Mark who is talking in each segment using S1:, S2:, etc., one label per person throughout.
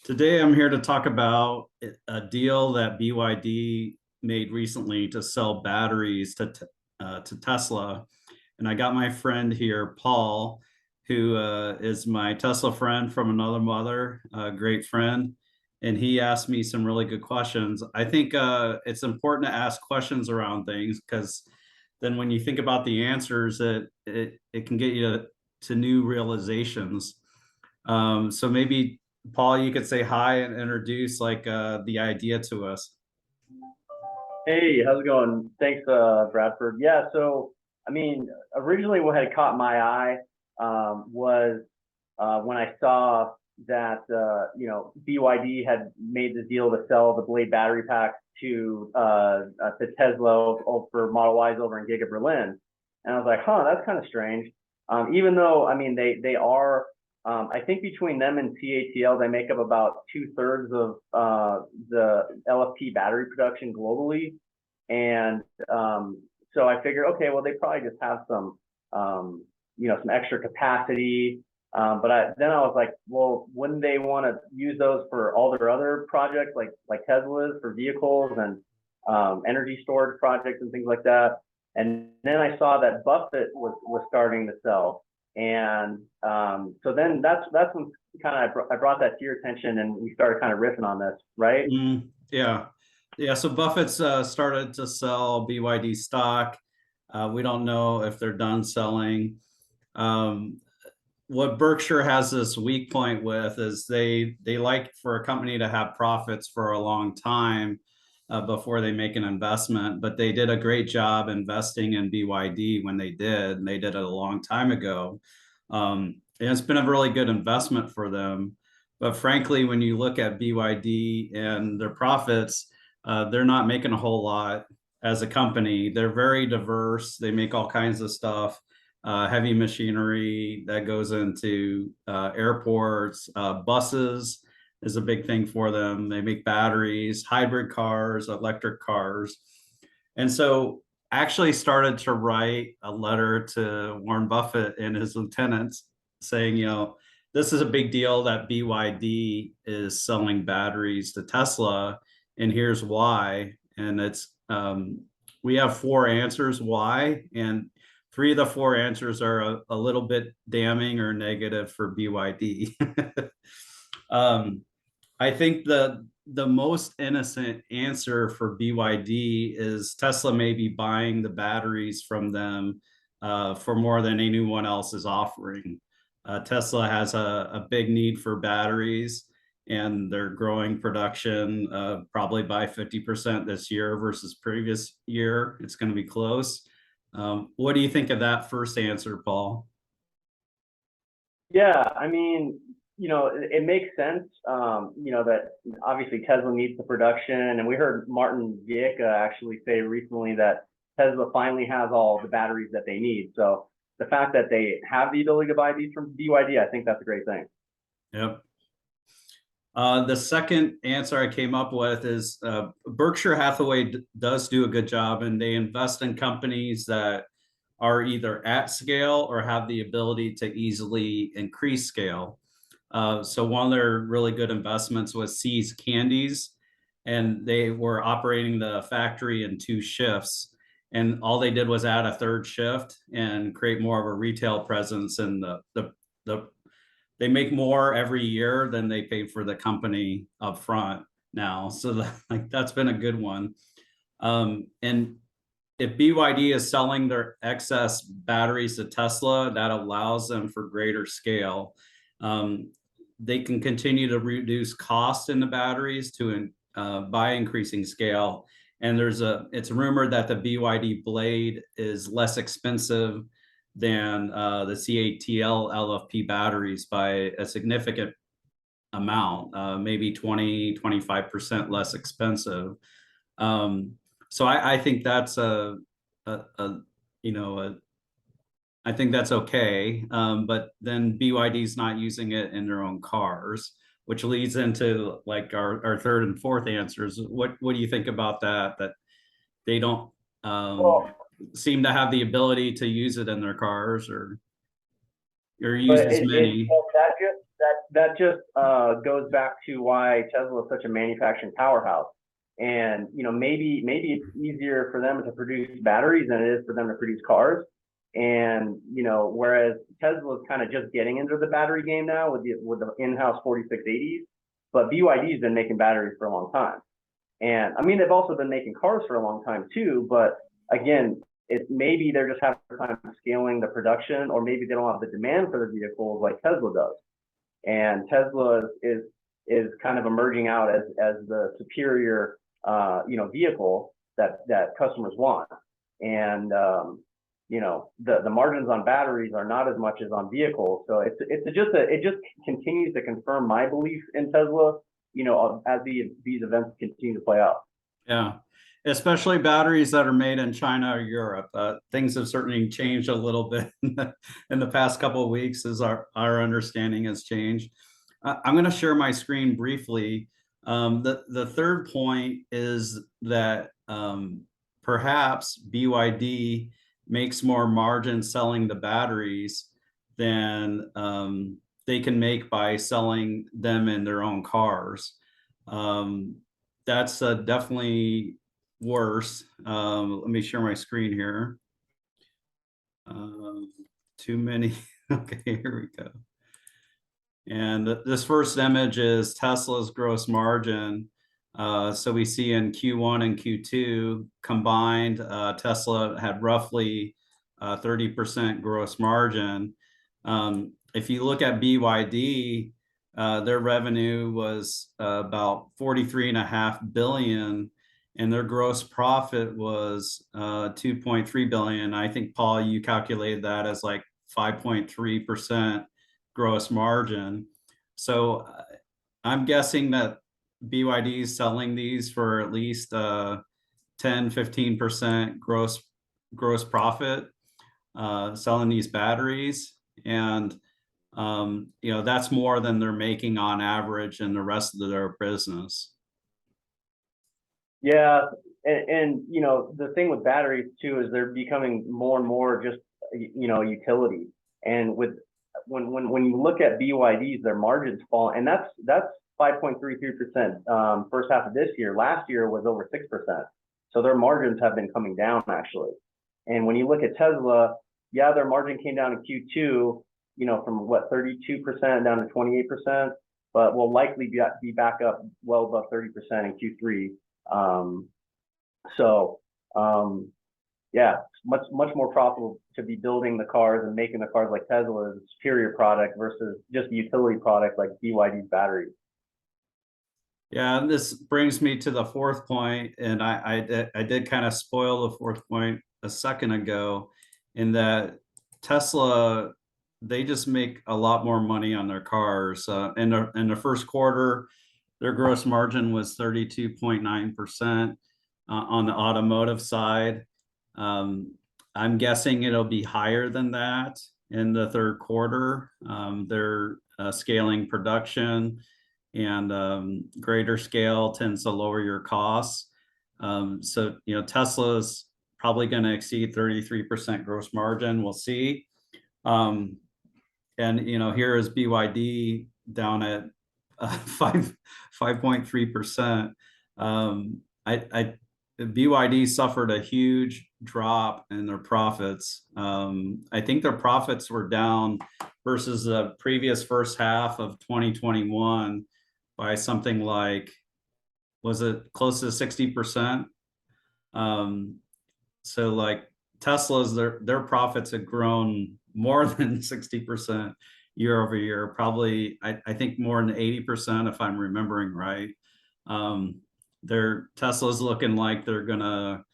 S1: Today, I'm here to talk about a deal that BYD made recently to sell batteries to Tesla. And I got my friend here, Paul, who is my Tesla friend from another mother, a great friend. And he asked me some really good questions. I think it's important to ask questions around things because then when you think about the answers, it can get you to new realizations. So maybe Paul, you could say hi and introduce the idea to us.
S2: Hey, how's it going? Thanks, Bradford. Yeah, so originally what had caught my eye was when I saw that BYD had made the deal to sell the Blade battery packs to Tesla for Model Ys over in Giga Berlin, and I was like, huh, that's kind of strange. Even though they are I think between them and CATL, they make up about 2/3 of the LFP battery production globally. And so I figured, okay, well, they probably just have some extra capacity. Then I was like, well, wouldn't they want to use those for all their other projects, like Tesla's for vehicles and energy storage projects and things like that? And then I saw that Buffett was starting to sell. And so then that's when I brought that to your attention, and we started kind of riffing on this, right?
S1: Yeah. Yeah. So Buffett's started to sell BYD stock. We don't know if they're done selling. Um, what Berkshire has this weak point with is they like for a company to have profits for a long time before they make an investment. But they did a great job investing in BYD when they did, and they did it a long time ago. And it's been a really good investment for them. But frankly, when you look at BYD and their profits, they're not making a whole lot as a company. They're very diverse. They make all kinds of stuff, heavy machinery that goes into airports, buses is a big thing for them. They make batteries, hybrid cars, electric cars. And so actually started to write a letter to Warren Buffett and his lieutenants saying, this is a big deal that BYD is selling batteries to Tesla, and here's why. And we have four answers why, and three of the four answers are a little bit damning or negative for BYD. I think the most innocent answer for BYD is Tesla may be buying the batteries from them for more than anyone else is offering. Tesla has a big need for batteries, and they're growing production probably by 50% this year versus previous year. It's going to be close. What do you think of that first answer, Paul?
S2: Yeah, it makes sense. That obviously Tesla needs the production, and we heard Martin Viecha actually say recently that Tesla finally has all the batteries that they need. So the fact that they have the ability to buy these from BYD, I think that's a great thing.
S1: Yep. The second answer I came up with is Berkshire Hathaway does do a good job, and they invest in companies that are either at scale or have the ability to easily increase scale. So one of their really good investments was See's Candies, and they were operating the factory in two shifts. And all they did was add a third shift and create more of a retail presence. And they make more every year than they paid for the company up front now. So that's been a good one. And if BYD is selling their excess batteries to Tesla, that allows them for greater scale. They can continue to reduce cost in the batteries by increasing scale. And it's rumored that the BYD Blade is less expensive than the CATL LFP batteries by a significant amount, maybe 20-25% less expensive. So I think that's I think that's okay. But then BYD's not using it in their own cars, which leads into like our third and fourth answers. What do you think about that? That they don't
S2: Well,
S1: seem to have the ability to use it in their cars or use
S2: but
S1: as
S2: it
S1: many.
S2: well, that just goes back to why Tesla is such a manufacturing powerhouse. And maybe it's easier for them to produce batteries than it is for them to produce cars. And whereas Tesla is kind of just getting into the battery game now with the in-house 4680s, but BYD has been making batteries for a long time. And I mean, they've also been making cars for a long time too. But again, maybe they're just having a time scaling the production, or maybe they don't have the demand for the vehicles like Tesla does. And Tesla is kind of emerging out as the superior vehicle that customers want. And the margins on batteries are not as much as on vehicles. So it just continues to confirm my belief in Tesla, as these events continue to play out.
S1: Yeah, especially batteries that are made in China or Europe. Things have certainly changed a little bit in the past couple of weeks as our understanding has changed. I'm going to share my screen briefly. The third point is that perhaps BYD makes more margin selling the batteries than they can make by selling them in their own cars. That's definitely worse. Let me share my screen here. Too many. Okay, here we go. And this first image is Tesla's gross margin. So we see in Q1 and Q2 combined, Tesla had roughly 30% gross margin. If you look at BYD, their revenue was about 43.5 billion, and their gross profit was 2.3 billion. I think, Paul, you calculated that as like 5.3% gross margin. So I'm guessing that BYD is selling these for at least 10-15% gross profit, selling these batteries. And that's more than they're making on average in the rest of their business.
S2: Yeah, and the thing with batteries too is they're becoming more and more just utility. And when you look at BYDs, their margins fall, and that's 5.33% first half of this year. Last year was over 6%. So their margins have been coming down actually. And when you look at Tesla, yeah, their margin came down in Q2, from what, 32% down to 28%, but will likely be back up well above 30% in Q3. Yeah, much more profitable to be building the cars and making the cars like Tesla as a superior product versus just a utility product like BYD's batteries.
S1: Yeah, and this brings me to the fourth point, and I did kind of spoil the fourth point a second ago, in that Tesla, they just make a lot more money on their cars. In the first quarter, their gross margin was 32.9% on the automotive side. I'm guessing it'll be higher than that in the third quarter. They're scaling production, and greater scale tends to lower your costs. So Tesla's probably going to exceed 33% gross margin. We'll see. And here is BYD down at 5.3%. BYD suffered a huge drop in their profits. I think their profits were down versus the previous first half of 2021 by something like, was it close to 60%? So like Tesla's, their profits had grown more than 60% year over year, probably I think more than 80% if I'm remembering right. Their Tesla's looking like they're gonna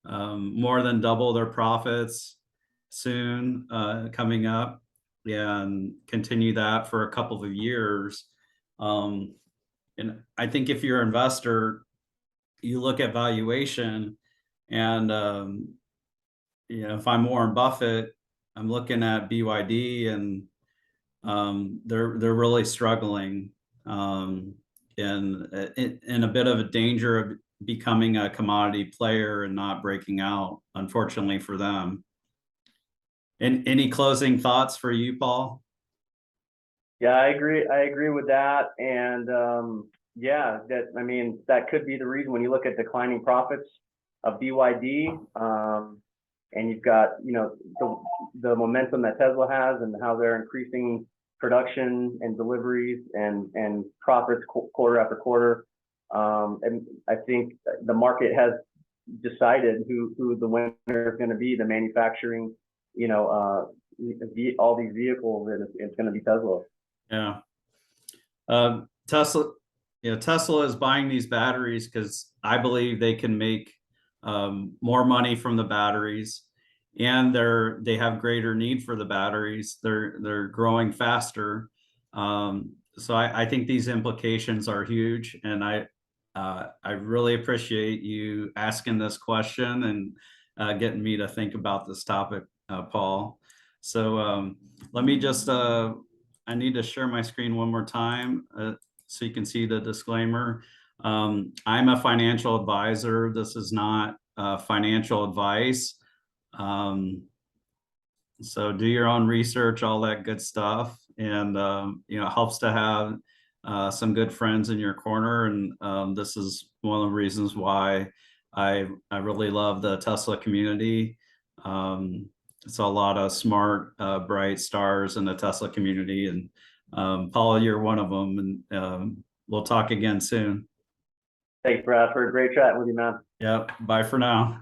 S1: more than double their profits soon, coming up, and continue that for a couple of years. And I think if you're an investor, you look at valuation, and if I'm Warren Buffett, I'm looking at BYD, and they're really struggling, and in a bit of a danger of becoming a commodity player and not breaking out, unfortunately for them. And any closing thoughts for you, Paul?
S2: Yeah, I agree. I agree with that. And yeah, I mean, that could be the reason when you look at declining profits of BYD, and you've got, the momentum that Tesla has and how they're increasing production and deliveries and profits quarter after quarter. And I think the market has decided who the winner is going to be, the manufacturing, all these vehicles, and it's going to be Tesla.
S1: Yeah. Tesla, Tesla is buying these batteries because I believe they can make more money from the batteries, and they have greater need for the batteries. They're growing faster. So I think these implications are huge, and I really appreciate you asking this question and getting me to think about this topic, Paul. So let me just I need to share my screen one more time so you can see the disclaimer. I'm a financial advisor. This is not financial advice. So do your own research, all that good stuff. And, it helps to have some good friends in your corner. And this is one of the reasons why I really love the Tesla community. It's a lot of smart, bright stars in the Tesla community. And Paul, you're one of them. And we'll talk again soon.
S2: Thanks, Bradford. Great chatting with you, man.
S1: Yep. Bye for now.